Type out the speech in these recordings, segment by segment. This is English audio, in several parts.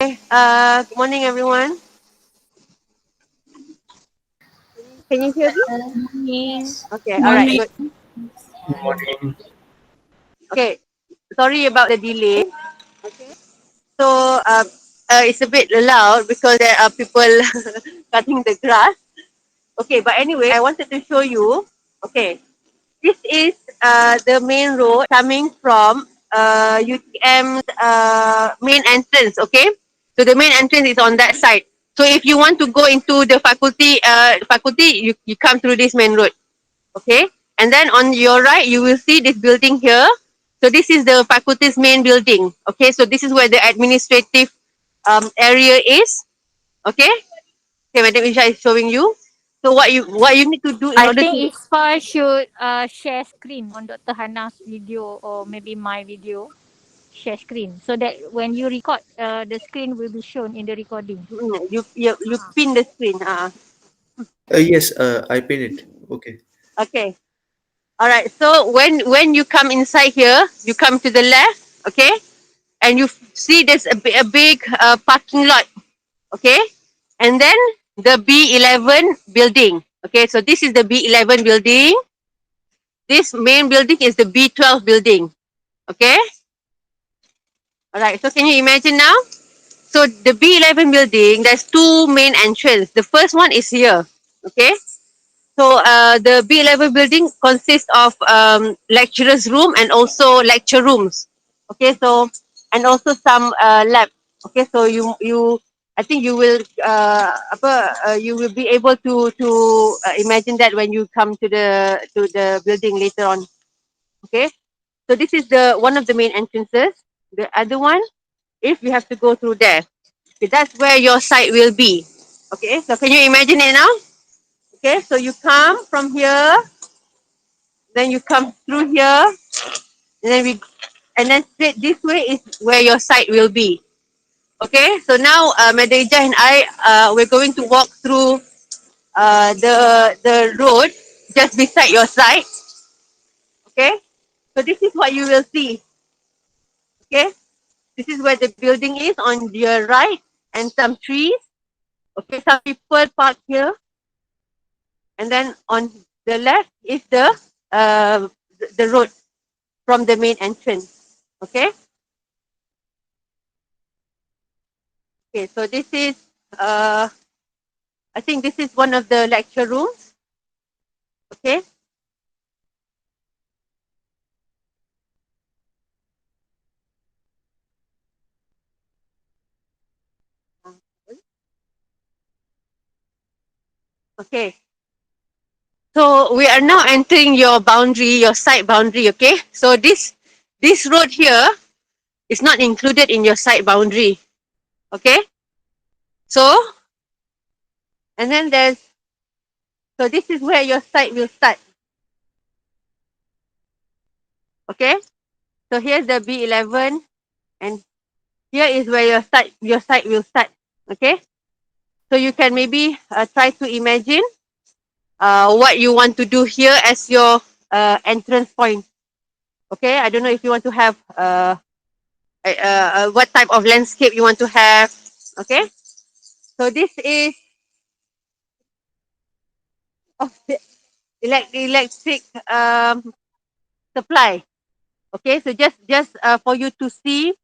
Good morning, everyone. Can you hear me? Morning. Okay, all right, Morning. good. Good morning. Okay, sorry about the delay. Okay, so it's a bit loud because there are people cutting the grass. Okay, but anyway, I wanted to show you. Okay, this is the main road coming from UTM's main entrance. Okay, so the main entrance is on that side. So if you want to go into the faculty, you come through this main road. Okay, and then on your right you will see this building here. So this is the faculty's main building. Okay, so this is where the administrative area is. Okay, okay, Madam Isha is showing you. So what you need to do in I order think to Isfa should share screen on Dr. Hannah's video or maybe my video. Share screen so that when you record, the screen will be shown in the recording. you pin the screen. Yes, I pin it. Okay. Okay, all right. So when you come inside here, you come to the left. Okay, and you see there's a big parking lot. Okay, and then the B11 building. Okay, so this is the B11 building. This main building is the B12 building. Okay, all right. So can you imagine now? So the B11 building, there's two main entrances. The first one is here. Okay, so the B11 building consists of lecturers' room and also lecture rooms. Okay, so and also some lab. Okay, so you I think you will you will be able to imagine that when you come to the building later on. Okay, so this is the one of the main entrances. The other one, if you have to go through there, okay, that's where your site will be. Okay, so can you imagine it now? Okay, so you come from here, then you come through here, and then straight this way is where your site will be. Okay, so now Madam and I we're going to walk through the road just beside your site. Okay, so this is what you will see. Okay, this is where the building is on your right and some trees. Okay, some people park here, and then on the left is the road from the main entrance. Okay. Okay, so this is uh I think this is one of the lecture rooms. Okay. Okay. So we are now entering your boundary, your site boundary. Okay. So this road here is not included in your site boundary. Okay. So and then so this is where your site will start. Okay. So here's the B11 and here is where your site will start. Okay. So you can maybe try to imagine what you want to do here as your entrance point. Okay, I don't know if you want to have what type of landscape you want to have. Okay, so this is of the electric supply. Okay, so just for you to see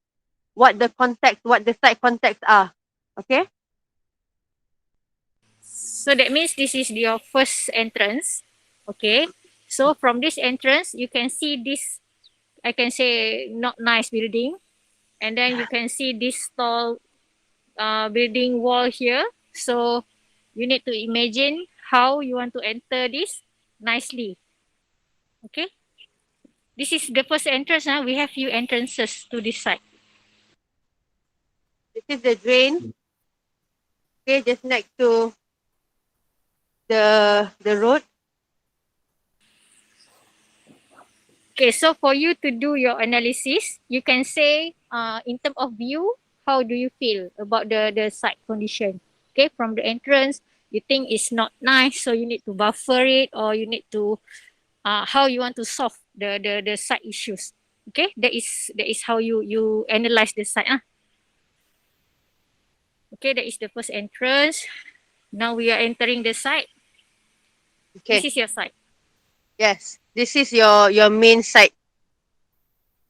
what the site contacts are. Okay. So that means this is your first entrance. Okay. So from this entrance, you can see this, I can say, not nice building. And then you can see this tall building wall here. So you need to imagine how you want to enter this nicely. Okay. This is the first entrance. Huh? We have few entrances to this side. This is the drain. Okay, just next to the road. Okay, so for you to do your analysis, you can say, in terms of view, how do you feel about the site condition? Okay, from the entrance, you think it's not nice, so you need to buffer it, or you need to, how you want to solve the site issues. Okay, that is how you analyze the site. Okay, that is the first entrance. Now we are entering the site. This Okay. is your site. Yes. This is your main site.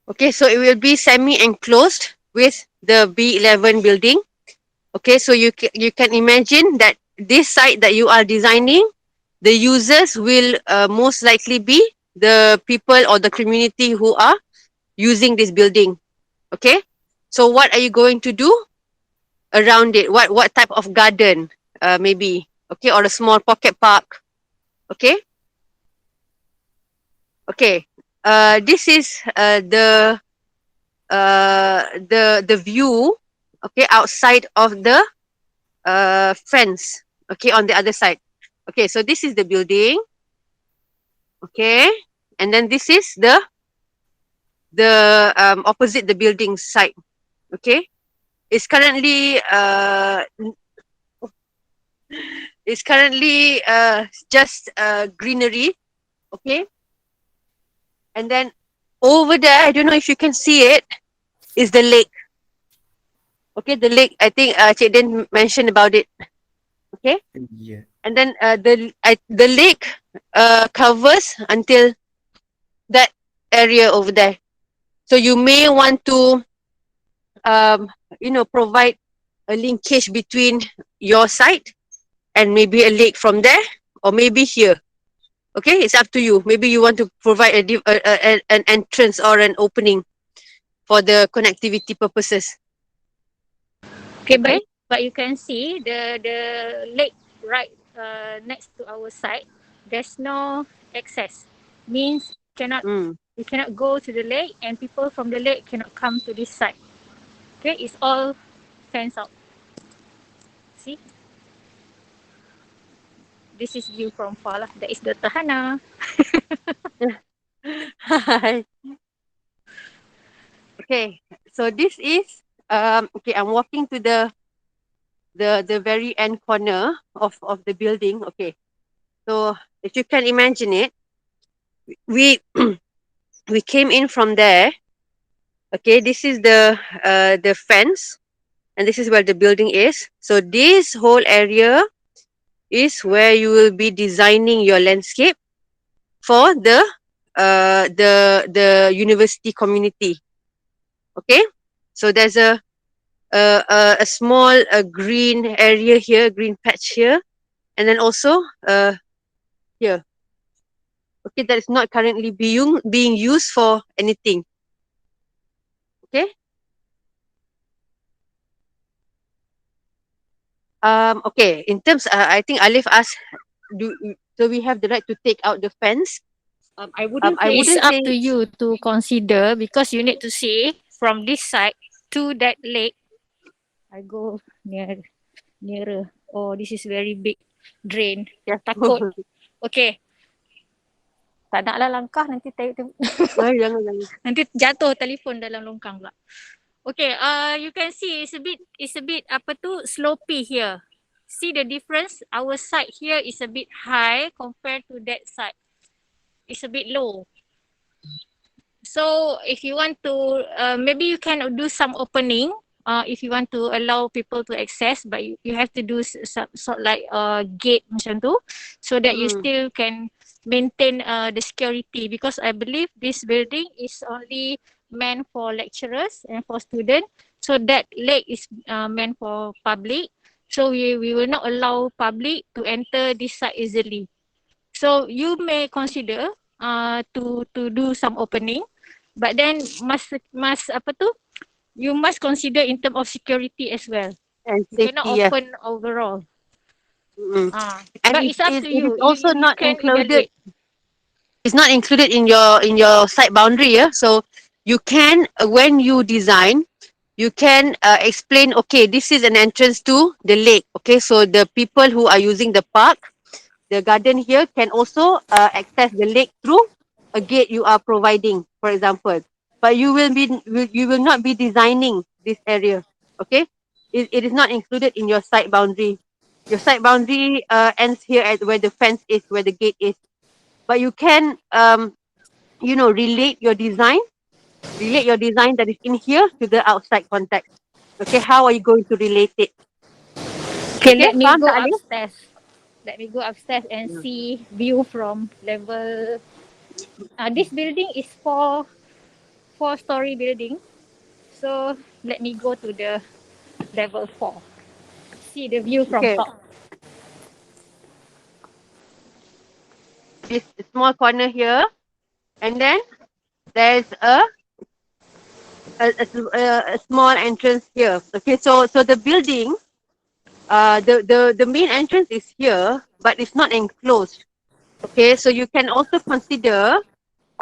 Okay, so it will be semi-enclosed with the B11 building. Okay, so you can imagine that this site that you are designing, the users will most likely be the people or the community who are using this building. Okay, so what are you going to do around it? What type of garden, maybe? Okay, or a small pocket park. Okay, okay. This is the view. Okay, outside of the fence. Okay, on the other side. Okay, so this is the building. Okay, and then this is the opposite the building side. Okay, it's currently just greenery. Okay, and then over there, I don't know if you can see it, is the lake. Okay, the lake. I think Cik Den mentioned about it. Okay, Yeah. and then the lake covers until that area over there. So you may want to um, provide a linkage between your site and maybe a lake from there, or maybe here. Okay, it's up to you. Maybe you want to provide an entrance or an opening for the connectivity purposes. Okay, Okay. but you can see the lake right next to our site. There's no access. Means Mm. you cannot go to the lake, and people from the lake cannot come to this site. Okay, it's all fenced out. See, this is view from far lah. That is Dr. Hannah. Hi. Okay. So this is okay. I'm walking to the very end corner of the building. Okay. So if you can imagine it, we we came in from there. Okay, this is the fence, and this is where the building is. So this whole area is where you will be designing your landscape for the university community. Okay, so there's a small green area here, green patch here, and then also here. Okay, that is not currently being used for anything. Okay. Okay. In terms, I think Alif asked, do we have the right to take out the fence? I wouldn't I say it's wouldn't up to say. you to consider because you need to see from this side to that lake. I go nearer. Oh, this is very big drain. Yeah. Takut. Okay, tak nak lah langkah nanti Jangan, jangan. nanti jatuh telefon dalam longkang pula. Okay, you can see it's a bit apa tu slopey here. See the difference? Our side here is a bit high compared to that side. It's a bit low. So if you want to, maybe you can do some opening. If you want to allow people to access, but you have to do some sort like gate macam tu, so that you Mm. still can maintain the security. Because I believe this building is only meant for lecturers and for students. So that lake is meant for public. So we will not allow public to enter this site easily. So you may consider to do some opening, but then must apa tu? You must consider in terms of security as well. And You cannot safety, yeah. open overall. Mm. And But it's up to it is you. also You not can included. evaluate. It's not included in your site boundary, yeah. So you can, when you design, you can explain. Okay, this is an entrance to the lake. Okay, so the people who are using the park, the garden here, can also access the lake through a gate you are providing, for example. But you will not be designing this area. Okay, it is not included in your site boundary. Your site boundary ends here at where the fence is, where the gate is. But you can relate your design that is in here to the outside context. Okay, how are you going to relate it? Okay, Okay, let me faham go tak Ali? upstairs. Let me go upstairs and see view from level. This building is four-story building. So let me go to the level 4. See the view from Okay, top. this small corner here, and then there's a small entrance here. Okay, so the building, the main entrance is here, but it's not enclosed. Okay, so you can also consider,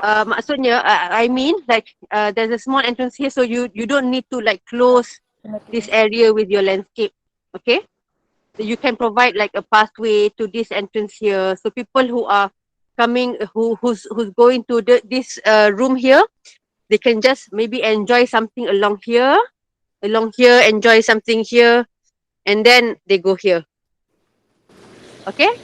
maksudnya, I mean, like, there's a small entrance here, so you don't need to like close this area with your landscape. Okay, so you can provide like a pathway to this entrance here, so people who are coming, who's going to this room here, they can just maybe enjoy something along here, enjoy something here, and then they go here. Okay,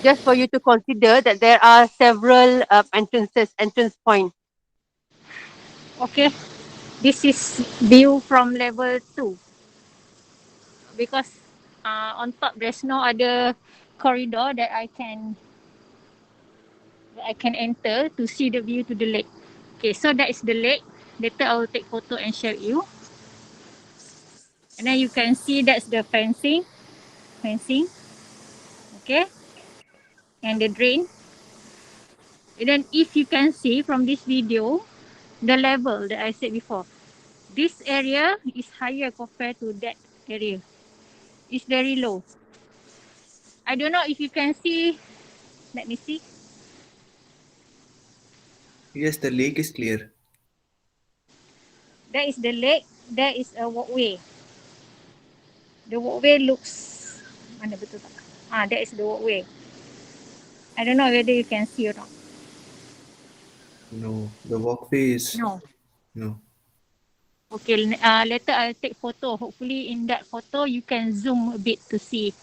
just for you to consider that there are several entrance points. Okay, this is view from level 2 because on top there's no other corridor that I can enter to see the view to the lake. Okay, so that is the lake. Later I will take photo and share you. And then you can see that's the fencing, okay, and the drain. And then if you can see from this video, the level that I said before, this area is higher compared to that area. It's very low. I don't know if you can see. Let me see. Yes, the lake is clear. That is the lake. There is a walkway. The walkway looks mana betul tak? That is the walkway. I don't know whether you can see or not. No, the walkway is No. no. Okay. Later I'll take photo. Hopefully in that photo you can zoom a bit to see.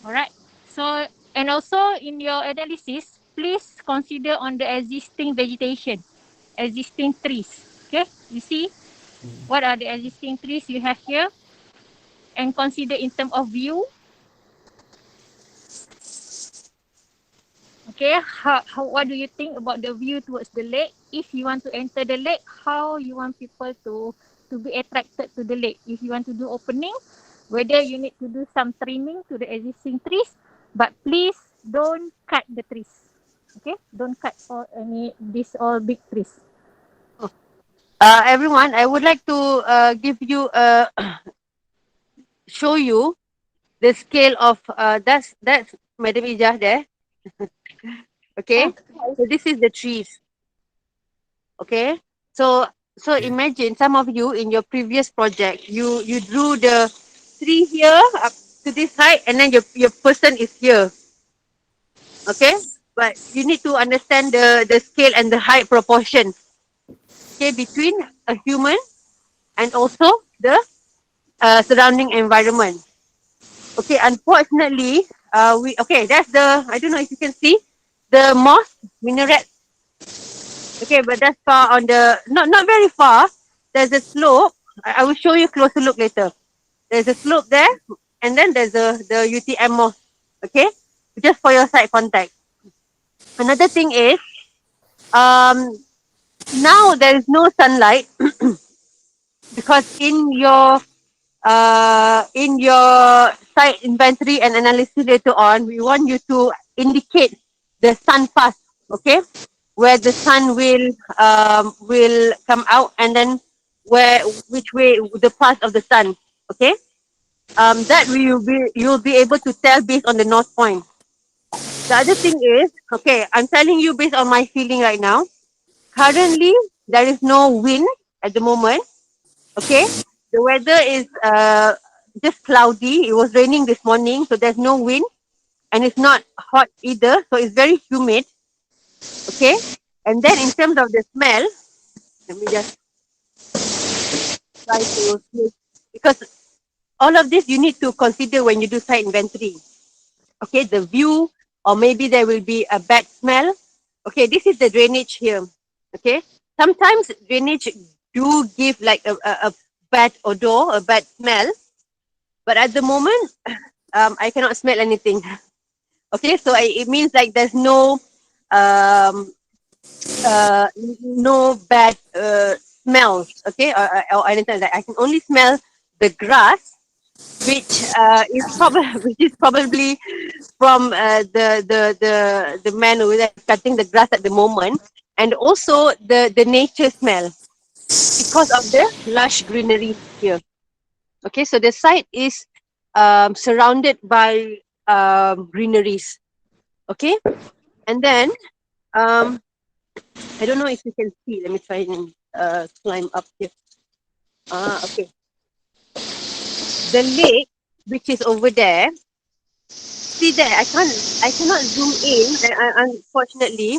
Alright. So and also in your analysis, please consider on the existing vegetation, existing trees. Okay. You see what are the existing trees you have here, and consider in terms of view. Okay, what do you think about the view towards the lake? If you want to enter the lake, how you want people to be attracted to the lake? If you want to do opening, whether you need to do some trimming to the existing trees, but please don't cut the trees. Okay, don't cut all big trees. Everyone, I would like to give you show you the scale of that's Madam Ijah there. Okay, Oh, so this is the trees. Okay, so Okay. imagine some of you in your previous project, you drew the tree here up to this height, and then your person is here. Okay, but you need to understand the scale and the height proportion. Okay, between a human and also the surrounding environment. Okay, unfortunately, we okay. That's the, I don't know if you can see the moss minaret. Okay, but that's far on the, not very far. There's a slope. I will show you closer look later. There's a slope there, and then there's the UTM moss. Okay, just for your side contact. Another thing is, um, now there is no sunlight because in your site inventory and analysis later on, we want you to indicate the sun path, okay, where the sun will come out, and then which way the path of the sun, okay. That you'll be able to tell based on the north point. The other thing is, okay, I'm telling you based on my feeling right now. Currently, there is no wind at the moment. Okay, the weather is just cloudy. It was raining this morning, so there's no wind, and it's not hot either, so it's very humid. Okay, and then in terms of the smell, let me just try to see, because all of this you need to consider when you do site inventory. Okay, the view, or maybe there will be a bad smell. Okay, this is the drainage here. Okay, sometimes drainage do give like a bad odor, a bad smell. But at the moment, I cannot smell anything. Okay, so it means like there's um, no bad smells. Okay, or anything like that. I can only smell the grass, which which is probably from the man who is cutting the grass at the moment, and also the nature smell because of the lush greenery here. Okay, so the site is surrounded by greeneries. Okay, and then um, I don't know if you can see. Let me try and climb up here. Okay, the lake which is over there. See there, I cannot zoom in. Unfortunately,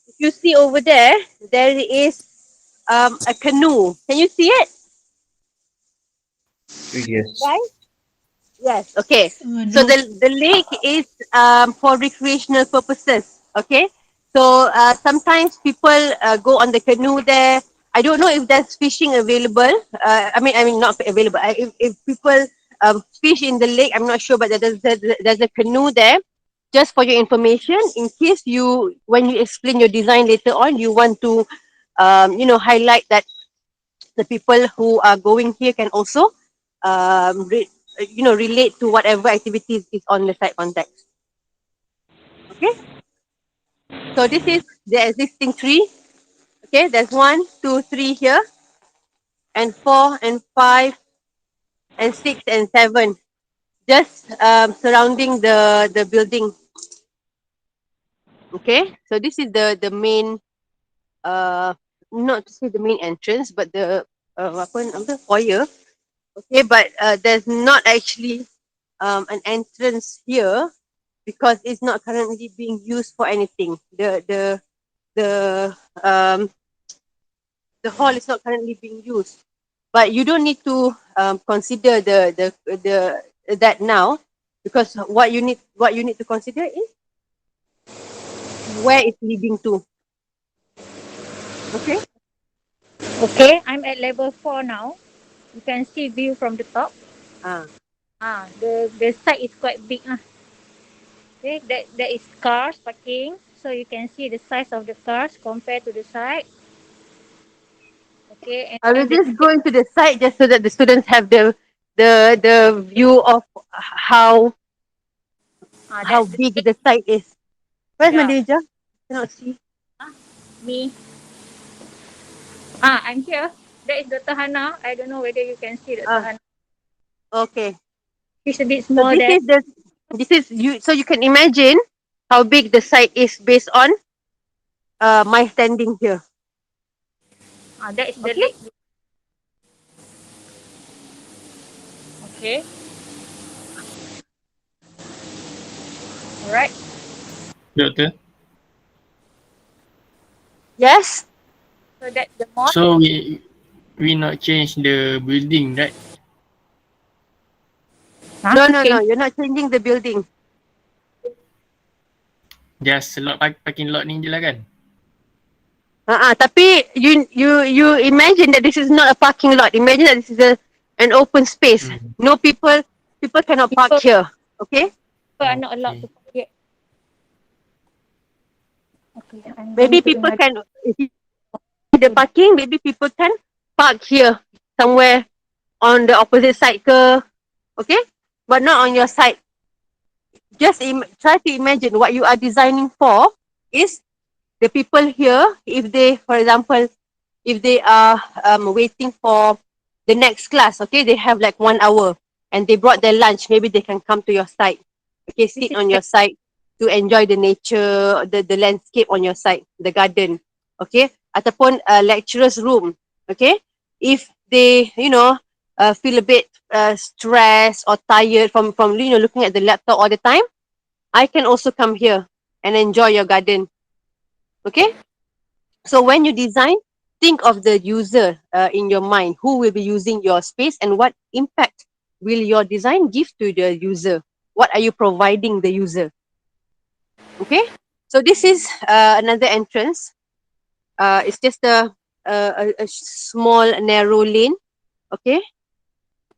if you see over there, there is a canoe. Can you see it, Yes. guys? Yes. Okay. So No. the lake is for recreational purposes. Okay. So sometimes people go on the canoe there. I don't know if there's fishing available. I mean not available. If people fish in the lake, I'm not sure, but there's a canoe there. Just for your information, in case when you explain your design later on, you want to, highlight that the people who are going here can also relate to whatever activities is on the site context. Okay, so this is the existing tree. Okay, there's 1, 2, 3 here, and 4 and 5 and 6 and 7, just surrounding the building. Okay, so this is the main, uh not to say the main entrance, but the apa foyer. Okay, but there's not actually an entrance here because it's not currently being used for anything. The um, the hall is not currently being used. But you don't need to consider the that now, because what you need to consider is where it's leading to. Okay. Okay, I'm at level 4 now. You can see view from the top. Ah. The site is quite big. Okay, that is cars parking. So you can see the size of the cars compared to the site. Okay, and I will then just go into the site just so that the students have the view of how that's the big site. the site is. Where's Yeah, Malaysia? Cannot see. me. I'm here. That is Dr. Hannah. I don't know whether you can see Dr. Ah, Hannah. okay. She's a bit So small this there. is you. So you can imagine how big the site is based on my standing here. That is the Okay. lake. Okay, alright. Doctor. Yes. So that's the mall. So we not change the building, right? No, no, no. Change. You're not changing the building. Just lot parking lot ni je lah kan? Tapi you imagine that this is not a parking lot. Imagine that this is an open space. Hmm. No people. People cannot park People, here. Okay. people are not allowed to Okay. park yet. Okay, I'm going Maybe to people another. can. If you see the parking, maybe people can park here somewhere on the opposite side ke. Okay. But not on your side. Just try to imagine what you are designing for is the people here, if they, for example, if they are waiting for the next class, okay, they have like 1 hour and they brought their lunch, maybe they can come to your site, okay, This sit is on the your site to enjoy the nature, the landscape on your site, the garden, okay, ataupun lecturer's room, okay, if they, feel a bit stressed or tired from looking at the laptop all the time, I can also come here and enjoy your garden. Okay. So when you design, think of the user in your mind. Who will be using your space and what impact will your design give to the user? What are you providing the user? Okay. So this is another entrance. It's just a small narrow lane. Okay.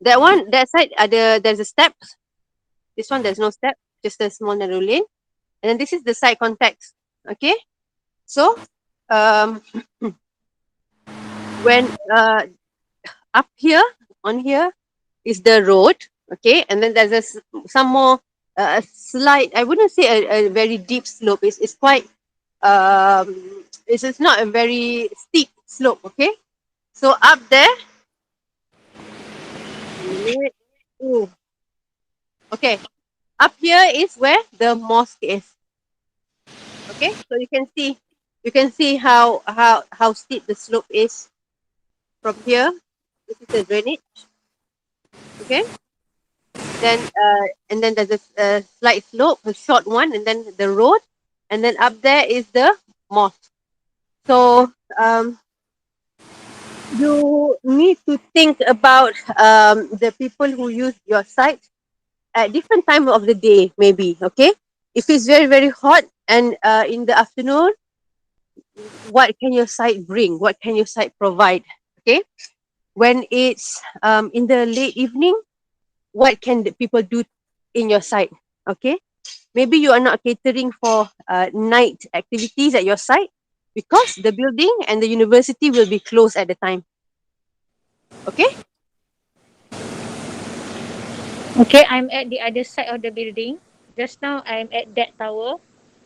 That one, that side, there's a step. This one, there's no step, just a small narrow lane. And then this is the side context. Okay. So, um, when up here, on here is the road. Okay. And then there's some more slight, I wouldn't say a very deep slope. It's quite, it's not a very steep slope. Okay. So up there, ooh, okay. Up here is where the mosque is. Okay, so you can see how steep the slope is from here. This is the drainage. Okay, and then there's a slight slope, a short one, and then the road, and then up there is the mosque. So you need to think about the people who use your site at different time of the day, maybe. Okay, if it's very hot and in the afternoon, what can your site bring? What can your site provide? Okay, when it's in the late evening, what can the people do in your site? Okay, maybe you are not catering for night activities at your site because the building and the university will be closed at the time. Okay. Okay, I'm at the other side of the building. Just now I'm at that tower.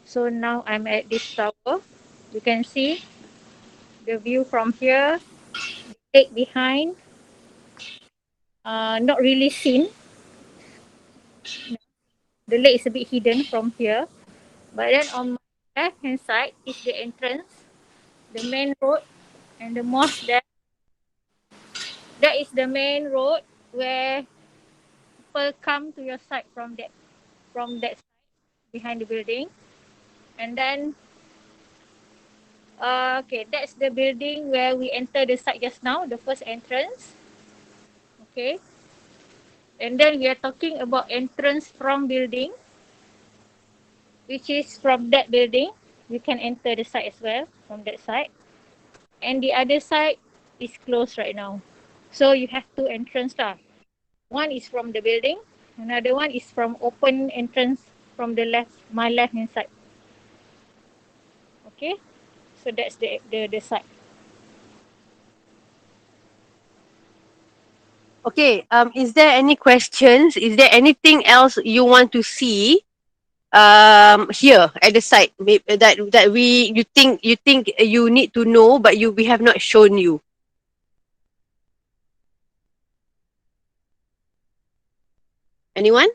So now I'm at this tower. You can see the view from here. Lake behind. Not really seen. The lake is a bit hidden from here. But then on my left hand side is the entrance, the main road, and the mosque there. That is the main road where people come to your site from that side behind the building. And then okay, that's the building where we enter the site just now, the first entrance. Okay. And then we are talking about entrance from building, which is from that building. You can enter the site as well from that side. And the other side is closed right now. So you have two entrance lah. One is from the building, another one is from open entrance from the left, my left hand side. Okay, so that's the side. Okay. Is there any questions? Is there anything else you want to see here at the site that you think you need to know but we have not shown you? Anyone?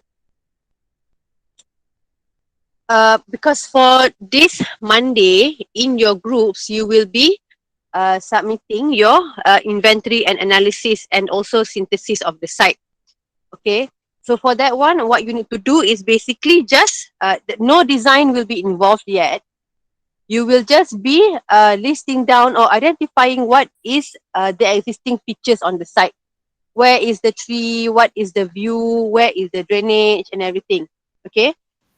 Because for this Monday in your groups, you will be submitting your inventory and analysis and also synthesis of the site. Okay. So for that one, what you need to do is basically just no design will be involved yet. You will just be listing down or identifying what is the existing features on the site. Where is the tree? What is the view? Where is the drainage and everything? Okay.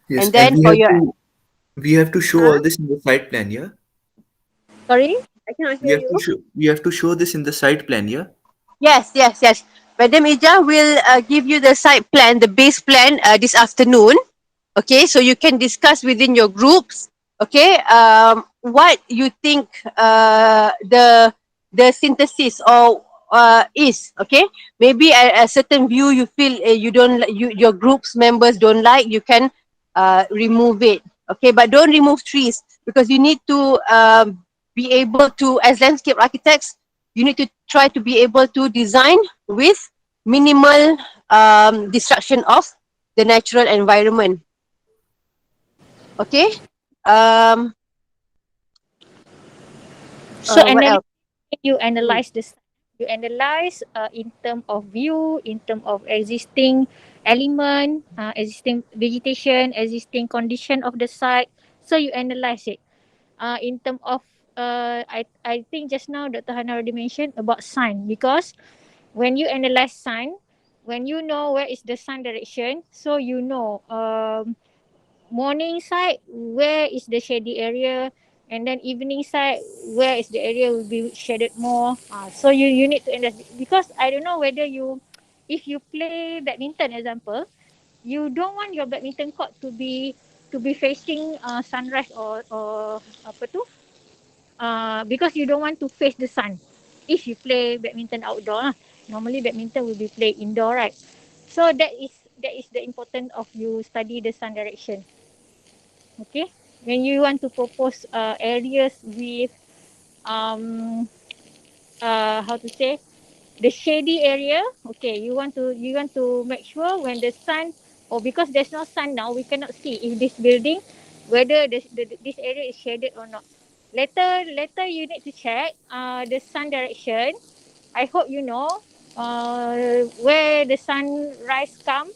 Yes, And and then for your we have to show all this in the site plan, yeah? sorry, I cannot hear you. We have to show this in the site plan, yeah? Yes. Madam Ija will give you the site plan, the base plan this afternoon. Okay, so you can discuss within your groups. Okay, what you think the synthesis or is okay. Maybe a certain view you feel you don't your groups members don't like. You can remove it. Okay, but don't remove trees because you need to be able to, as landscape architects, you need to try to be able to design with minimal destruction of the natural environment. Okay. Um. So What else? you Hmm. analyze this. You analyze in term of view, in term of existing element, existing vegetation, existing condition of the site. So you analyze it. In term of I think just now Dr. Hannah already mentioned about sign, because when you analyze sign, when you know where is the sun direction, so you know morning side where is the shady area, and then evening side where is the area will be shaded more. So you need to analyze, because I don't know whether if you play badminton example, you don't want your badminton court to be facing sunrise or apa tu, because you don't want to face the sun. If you play badminton outdoor lah, normally badminton will be played indoor, right? So that is the importance of you study the sun direction. Okay, when you want to propose areas with um how to say, the shady area. Okay, you want to make sure when the sun, or because there's no sun now, we cannot see if this building, whether this area is shaded or not. Later you need to check the sun direction. I hope you know where the sunrise come,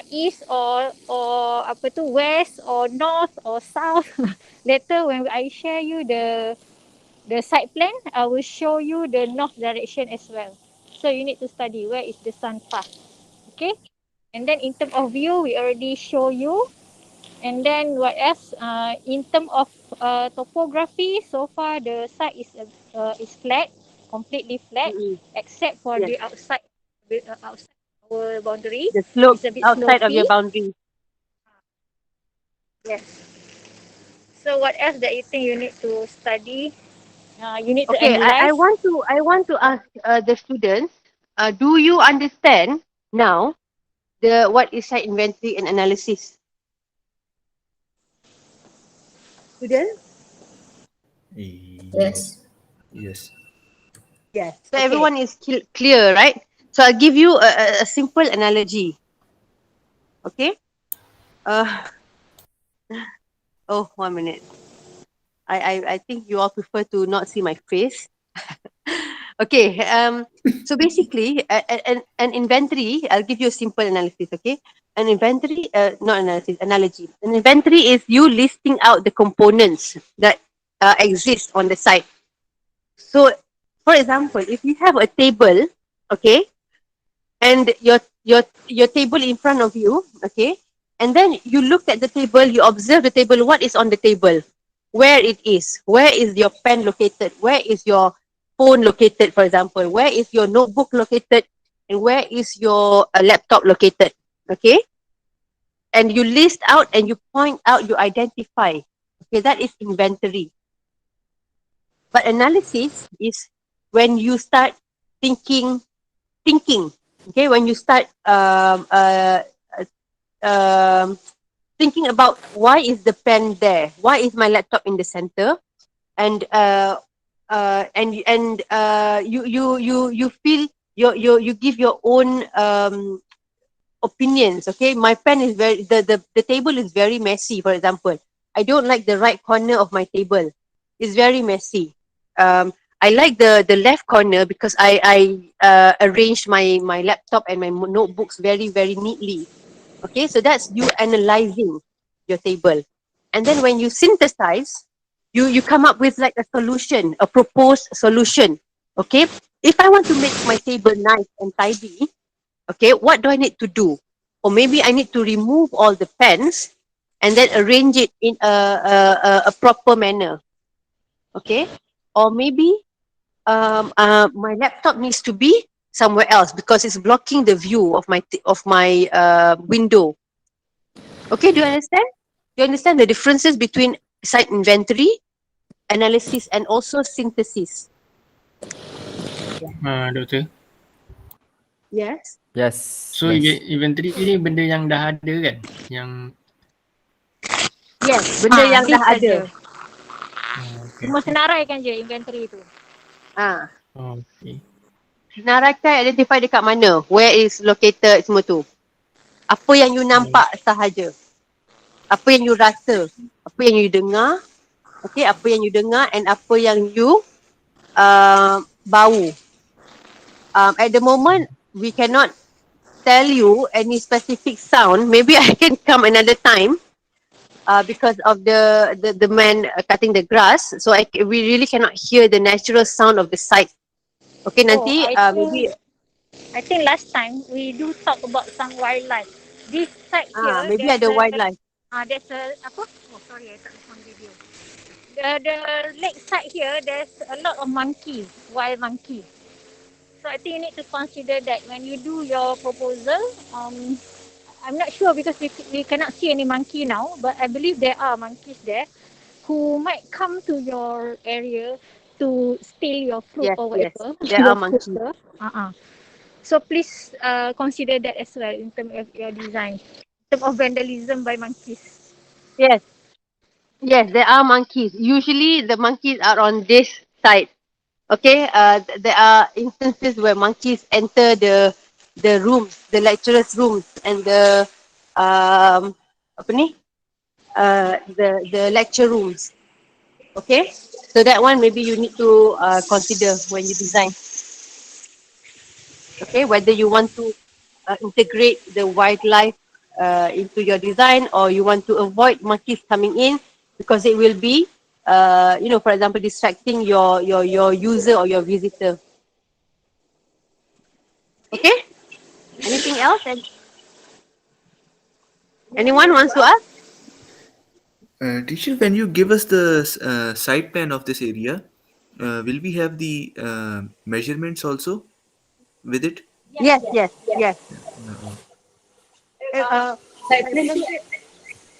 east or apa tu, west or north or south. Later when I share you the site plan, I will show you the north direction as well. So you need to study where is the sun path. Okay. And then in terms of view, we already show you. And then what else? In terms of topography, so far the site is flat, completely flat, Mm-mm. except for Yes. the outside our boundary. The slope It's a bit outside of slopey. your boundary. Yes. So what else that you think you need to study? You need to Okay, analyze. I want to ask the students, do you understand now the what is site inventory and analysis? Students? Yes. Yes. Yes. So Okay. everyone is clear, right? So I'll give you a simple analogy. Okay. Uh, oh, 1 minute. I think you all prefer to not see my face. Okay. So basically, an inventory. I'll give you a simple analysis. Okay. An inventory, not analysis, analogy. An inventory is you listing out the components that exist on the site. So, for example, if you have a table, okay, and your table in front of you, okay, and then you look at the table, you observe the table, what is on the table, where it is, where is your pen located, where is your phone located, for example, where is your notebook located, and where is your laptop located, okay, and you list out and you point out, you identify, okay, that is inventory. But analysis is when you start thinking, okay, when you start um, thinking about why is the pen there, why is my laptop in the center, and you feel you give your own opinions. Okay, my pen is the table is very messy, for example. I don't like the right corner of my table, it's very messy. I like the left corner because I arranged my laptop and my notebooks very neatly. Okay, so that's you analyzing your table. And then when you synthesize, you come up with like a solution, a proposed solution. Okay, if I want to make my table nice and tidy, okay, what do I need to do? Or maybe I need to remove all the pens and then arrange it in a proper manner. Okay, or maybe my laptop needs to be somewhere else because it's blocking the view of my window. Okay, do you understand? Do you understand the differences between site inventory, analysis, and also synthesis? Doktor. Yes. Yes, So yes. inventory ni benda yang dah ada kan? Yang Yes, benda yang dah List ada. saja. okay, Cuma okay. senaraikan je inventory tu. Ah, Okay. senaraikan identify dekat mana, where is located semua tu. Apa yang you nampak sahaja. Apa yang you rasa, apa yang you dengar, okay, apa yang you dengar and apa yang you bau. At the moment, we cannot tell you any specific sound. Maybe I can come another time because of the man cutting the grass. So we really cannot hear the natural sound of the site. Okay, Oh, nanti maybe I think last time we do talk about some wildlife. This site here, maybe ada wildlife. there's a apa? Oh, sorry, I tak on video. The lake side here, there's a lot of monkeys, wild monkeys. So I think you need to consider that when you do your proposal. I'm not sure because we cannot see any monkey now, but I believe there are monkeys there who might come to your area to steal your fruit Yes, or yes. whatever, There are your fruit. monkeys. So please consider that as well in terms of your design, in terms of vandalism by monkeys. Yes, yes, there are monkeys. Usually the monkeys are on this side. Okay, there are instances where monkeys enter the rooms, the lecturers' rooms, and the apa ni? The lecture rooms. Okay, so that one maybe you need to consider when you design. Okay, whether you want to integrate the wildlife into your design, or you want to avoid monkeys coming in because it will be, for example, distracting your user or your visitor. Okay. Anything else? And anyone wants to ask? Teacher, when you give us the site plan of this area, will we have the measurements also with it? Yes, yes, yes. Uh, Saya plan tu,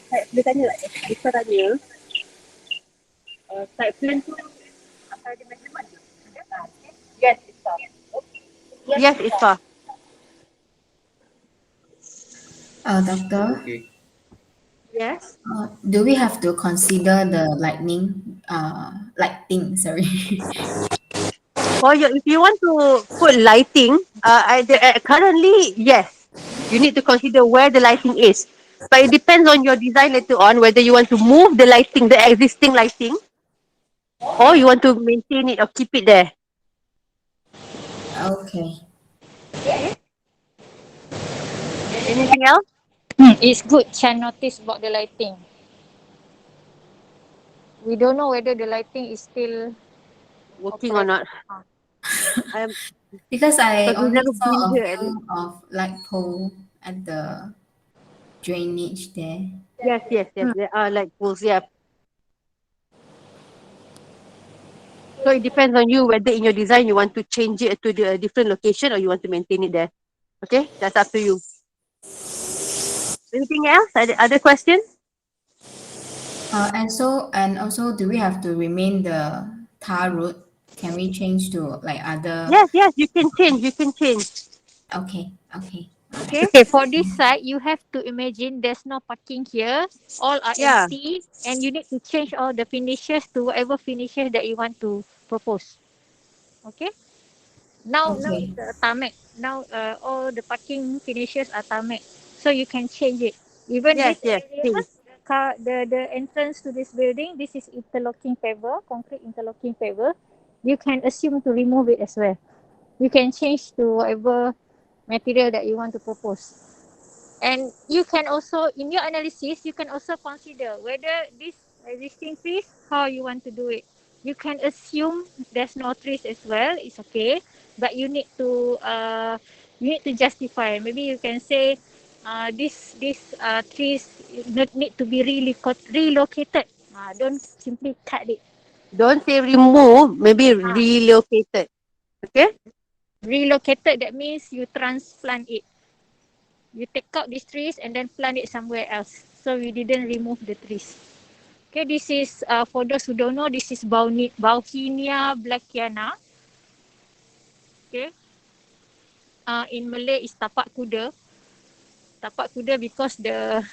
saya boleh tanya tak? Bisa tanya, site plan tu akan ada measurement ke? Yes, it's far. Yes, it's far. Doctor, okay. Yes. do we have to consider the lighting, sorry. If you want to put lighting, currently, yes, you need to consider where the lighting is. But it depends on your design later on whether you want to move the lighting, the existing lighting, or you want to maintain it or keep it there. Okay. Okay. Anything else? It's good. Can notice about the lighting. We don't know whether the lighting is still Working or operating. not? I am Because I because we've only never saw been a here. few of light pole at the drainage there. Yes, yes, yes. There are like poles. Yeah. So it depends on you whether in your design you want to change it to the different location or you want to maintain it there. Okay, that's up to you. Anything else? Other questions? And also, do we have to remain the tar route? Can we change to like other? Yes, yes. You can change. You can change. Okay, okay, all right. Okay. Okay, for this side, you have to imagine there's no parking here. All are Yeah. empty, and you need to change all the finishes to whatever finishes that you want to propose. Okay. Now Okay. it's tarmac. Now all the parking finishes are tarmac, so you can change it. Even Yes, this yes. area, Change. the entrance to this building, this is interlocking paver, concrete interlocking paver. You can assume to remove it as well. You can change to whatever material that you want to propose. And you can also, in your analysis, you can also consider whether this existing trees, how you want to do it. You can assume there's no trees as well. It's okay, but you need to justify. Maybe you can say, these trees need to be relocated. Don't simply cut it. Don't say remove. Maybe relocated. Okay. Relocated, that means you transplant it. You take out these trees and then plant it somewhere else. So we didn't remove the trees. Okay, this is for those who don't know, this is Bauhinia blackiana. Okay, in Malay is tapak kuda. Tapak kuda because the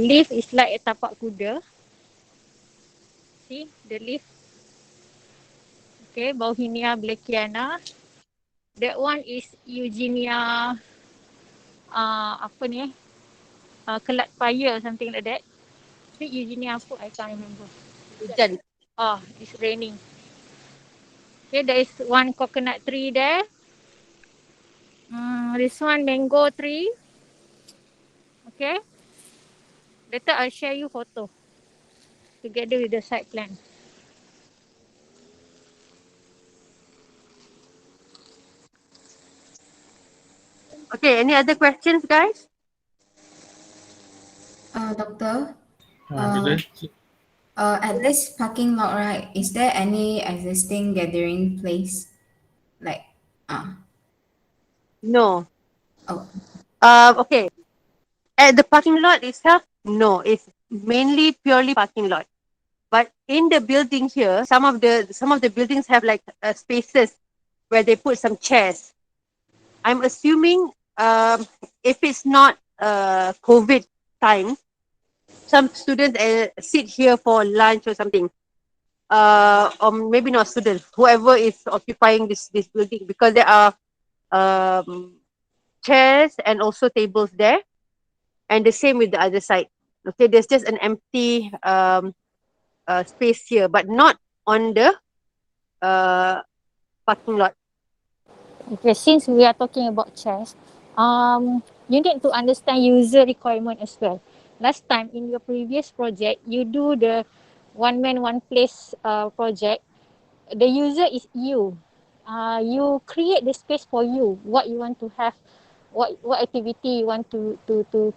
leaf is like a tapak kuda. See the leaf. Okay, Bauhinia blackiana. That one is Eugenia. Apa ni? Kelat paya, something like that. I think Eugenia apa? I can't remember. Hujan. It's raining. Okay, there is one coconut tree there. This one mango tree. Okay. Later I'll share you photo together with the site plan. Okay. Any other questions, guys? Doctor, Betul. at this parking lot, right, is there any existing gathering place? Like, No. oh, Okay. At the parking lot itself, no, it's mainly purely parking lot. But in the building here, some of the buildings have like spaces where they put some chairs. I'm assuming if it's not COVID time, some students sit here for lunch or something. Or maybe not students, whoever is occupying this building, because there are um, chairs and also tables there, and the same with the other side. Okay, there's just an empty space here, but not on the uh, parking lot. Okay, since we are talking about chess, you need to understand user requirement as well. Last time in your previous project, you do the one man one place project. The user is you. You create the space for you. What you want to have, what activity you want to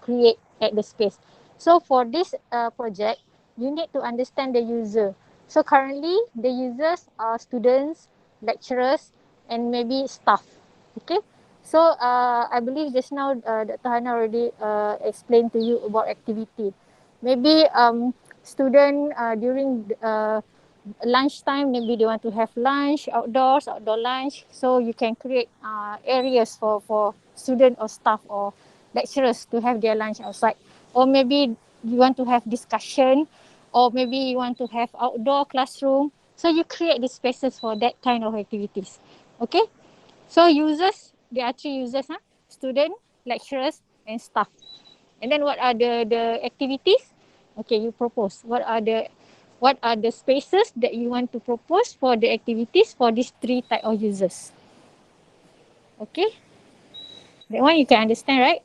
create at the space. So for this project, you need to understand the user. So currently, the users are students, lecturers, and maybe staff. Okay. So I believe just now Dr. Hannah already explained to you about activity. Maybe student during lunchtime, maybe they want to have lunch outdoors, outdoor lunch. So you can create areas for student or staff or lecturers to have their lunch outside. Or maybe you want to have discussion, or maybe you want to have outdoor classroom. So you create the spaces for that kind of activities. Okay. So users, there are three users, huh? Student, lecturers, and staff. And then what are the activities? Okay, you propose. What are the spaces that you want to propose for the activities for these three type of users? Okay, that one you can understand, right?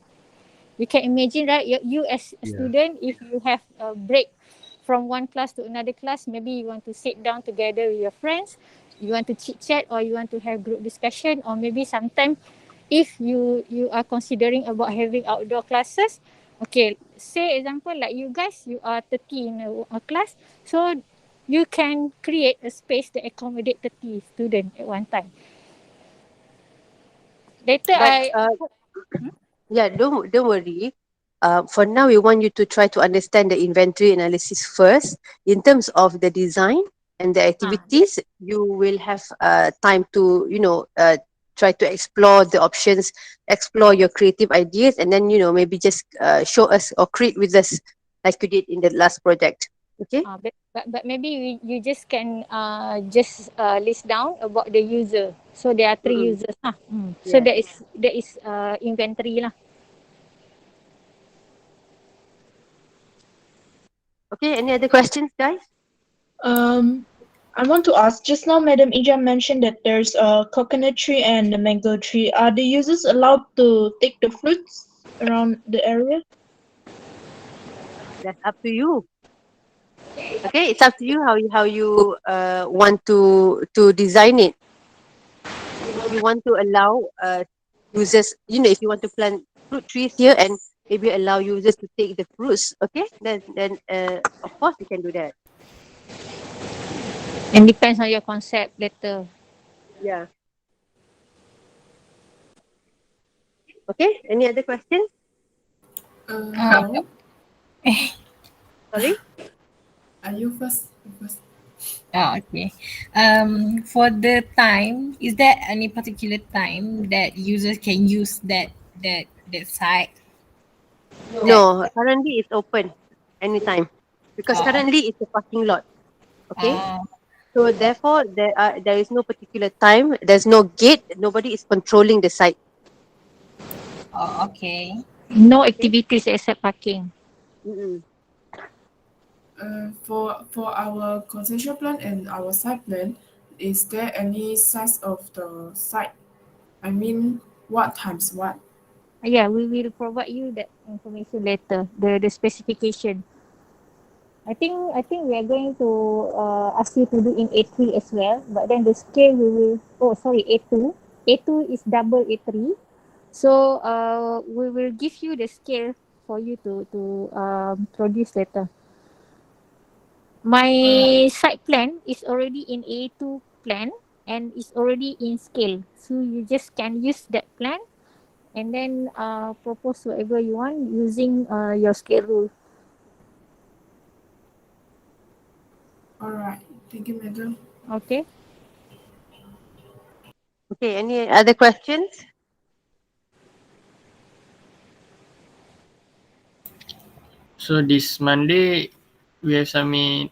You can imagine, right? You as a Yeah. student, if you have a break from one class to another class, maybe you want to sit down together with your friends, you want to chit chat, or you want to have group discussion, or maybe sometime if you are considering about having outdoor classes. Okay, say example like you guys, you are 30 in a class, so you can create a space that accommodate 30 students at one time. Later But I yeah, don't worry. For now, we want you to try to understand the inventory analysis first. In terms of the design and the yeah. activities, you will have time to try to explore the options, explore your creative ideas, and then maybe just show us or create with us like you did in the last project. Okay. But maybe you just can just list down about the user. So there are three Mm-mm. users. So Yeah. that is inventory lah. Okay. Any other questions, guys? Um, I want to ask, just now Madam Ija mentioned that there's a coconut tree and a mango tree. Are the users allowed to take the fruits around the area? That's up to you. Okay, it's up to you how you want to design it. If you want to allow users, if you want to plant fruit trees here and maybe allow users to take the fruits, okay, then of course you can do that. And depends on your concept later. Yeah. Okay. Any other questions? hello. Sorry. Are you first? You first. Oh, okay. For the time, is there any particular time that users can use that site? That No, currently it's open anytime because oh currently it's a parking lot. Okay. oh So therefore there is no particular time. There's no gate. Nobody is controlling the site. oh okay. No Okay. activities except parking. Mm-mm. For our concession plan and our site plan, is there any size of the site? I mean, what times what? Yeah, we will provide you that information later. The specification. I think we are going to ask you to do in A3 as well. But then the scale we will. Oh, sorry, A2. A2 is double A3. So we will give you the scale for you to produce later. My Uh, site plan is already in A2 plan. and it's already in scale. So you just can use that plan and then propose whatever you want using your scale rule. Alright, thank you, madam. Okay. Okay, any other questions? So this Monday we have submit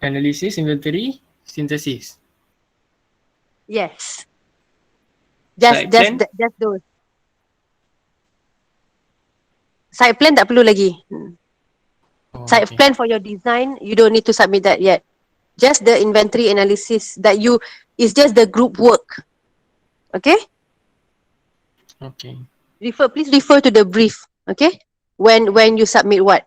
analysis, inventory, synthesis, Yes. site plan. Just those. Site plan tak perlu lagi. Oh, Site okay. plan for your design, you don't need to submit that yet. Just the inventory analysis that you, it's just the group work. Okay? Okay. Please refer to the brief. Okay? When you submit what?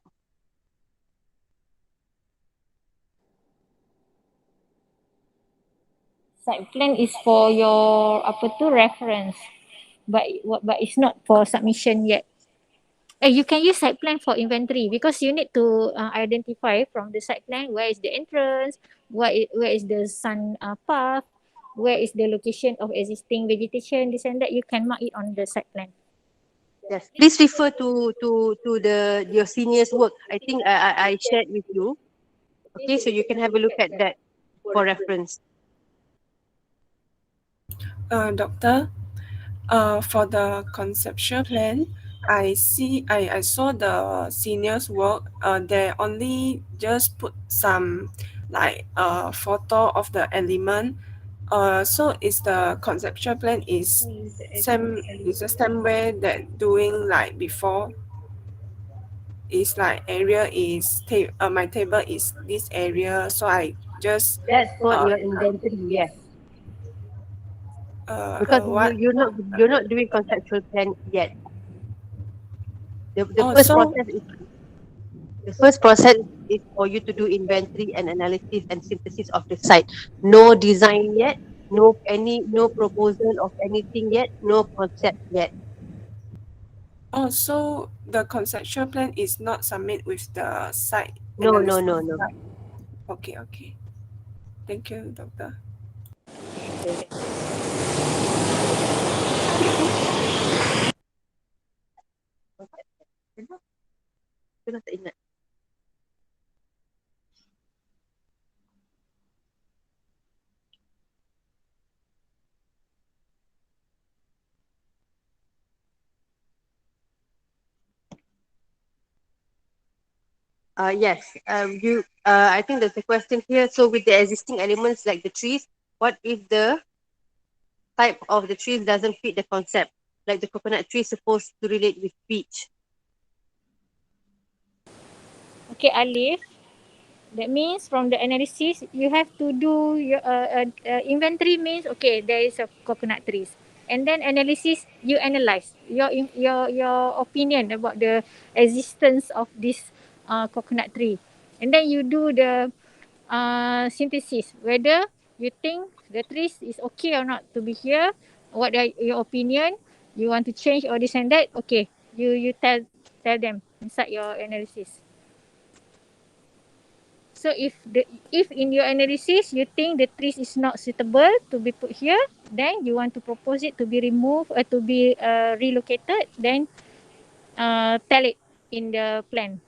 Site plan is for your reference, but it's not for submission yet. You can use site plan for inventory because you need to identify from the site plan where is the entrance, where is the sun path, where is the location of existing vegetation, this and that. You can mark it on the site plan. Yes. Please refer to the your seniors' work. I think I shared with you. Okay, so you can have a look at that for reference. Doctor, for the conceptual plan, I saw the seniors work. They only just put some like photo of the element. So is the conceptual plan is the same way that doing like before. It's like area is my table is this area, so I just That's for uh, your inventory, yes. uh, Because uh what you're not doing conceptual plan yet. The oh first so process is the first process is for you to do inventory and analysis and synthesis of the site. No design yet, no proposal of anything yet, no concept yet. so the conceptual plan is not submit with the site No, no, analysis. no, no. Right? Okay. Thank you, doctor. Okay. Kenapa tak ingat? Yes. You. I think there's a question here. So with the existing elements like the trees, what if the type of the trees doesn't fit the concept? Like the coconut tree is supposed to relate with beach. Okay, Alif. That means from the analysis, you have to do your inventory. Means okay, there is a coconut trees, and then analysis. You analyze your opinion about the existence of this coconut tree, and then you do the synthesis. Whether you think the trees is okay or not to be here. What are your opinion? You want to change or this and that? Okay, you tell them inside your analysis. So if in your analysis you think the trees is not suitable to be put here, then you want to propose it to be removed or to be relocated, then tell it in the plan.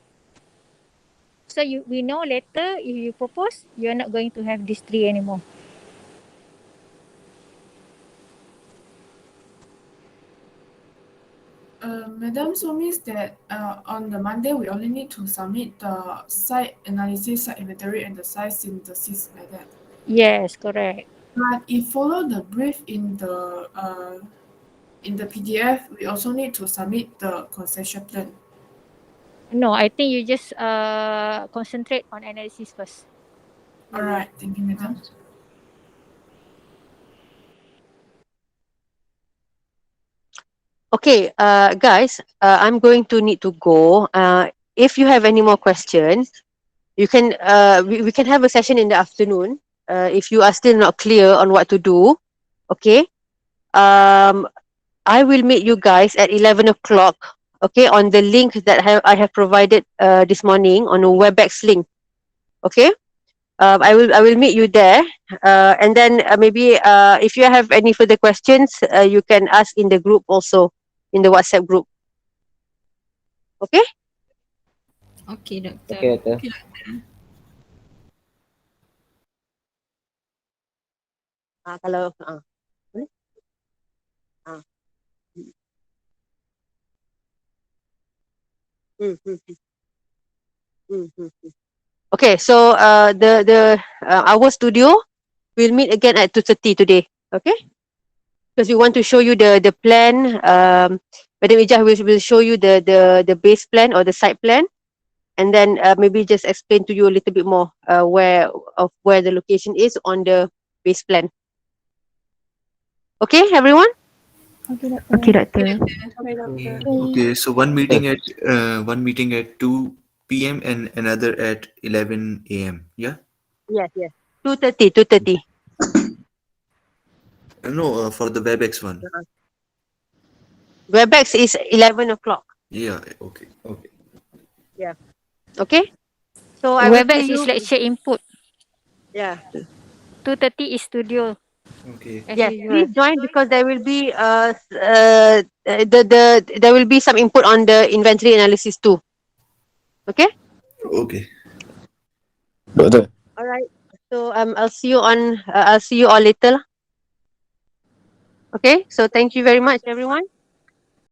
So we know later if you propose, you're not going to have this tree anymore. Madam, so means that on the Monday we only need to submit the site analysis, site inventory, and the site synthesis like that. Yes, correct. But if follow the brief in the PDF, we also need to submit the concession plan. No, I think you just concentrate on analysis first. Alright, thank you, madam. Okay, guys, I'm going to need to go. If you have any more questions, you can we can have a session in the afternoon. If you are still not clear on what to do, okay. I will meet you guys at 11 o'clock. Okay, on the link that I have provided this morning on a WebEx link. Okay. I will meet you there, and then maybe if you have any further questions, you can ask in the group also, in the WhatsApp group. Okay. Okay, doctor. Okay, doctor. Kalau boleh? Hmm, hmm, hmm, hmm, hmm. Okay, so our studio will meet again at 2:30 today. Okay, because we want to show you the plan. Madam Ijah will show you the base plan or the site plan, and then maybe just explain to you a little bit more where the location is on the base plan. Okay, everyone. Okay, doctor. Okay, doctor. Okay, so one meeting at 2 p.m. and another at 11 a.m. Yeah. Yes, yes. 2:30. 2:30. No, for the WebEx one. Webex is 11 o'clock. Yeah. Okay. Okay. Yeah. Okay. So I will see Webex is you. lecture input. Yeah. 2:30 is studio Okay. as Yes. usual. Please join because there will be there will be some input on the inventory analysis too. Okay. Okay. Doctor. All right. So I'll see you on. I'll see you all later. Okay. So thank you very much, everyone.